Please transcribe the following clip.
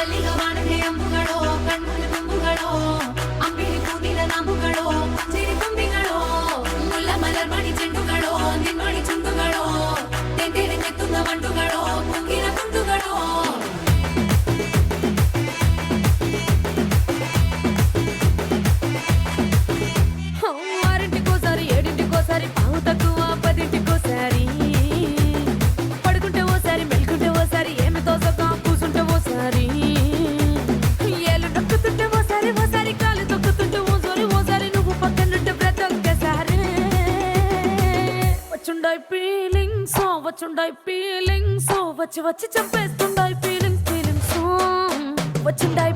ಬಲ್ಲಿಗ ಮಾಡದೆ ಅಂಬುಗಳೋ ಕಣ್ಮುಳಿ ತುಂಬುಗಳೋ ಅಂಬಿಳಿ ಕೂದಿನ ನಾಮುಗಳೋ ಚಿರಿ ತುಂಬಿಗಳೋ ಮುಲ್ಲ ಮಲರ್ ಮಣಿ ಚೆಂಡುಗಳೋ ನಿನ್ಮಣಿ ಚುಂಡುಗಳೋ ತೆಂತೆರೆ ನೆತ್ತುന്ന ಮಂಡುಗಳೋ ಕುಂಗಿನ ಕುಂಡುಗಳೋ ఆరింటికోసారి ఏడింటికోసారి పావు తక్కువ పదింటికోసారి పడుకుంటే ఓసారి మెలుకుంటే ఓసారి ఏమి తోసక కూసుంటే ఓసారి ఏళ్ళు నొక్కుతుంటే ఓసారి ఓసారి కాలు తొక్కుతుంటే ఓసారి నువ్వు పక్కనుంటే బ్రతొక్కసారి వచ్చుండాయి ఫీలింగ్స్ వచ్చి వచ్చి చంపేస్తుండాయి ఫీలింగ్స్ వచ్చిండాయి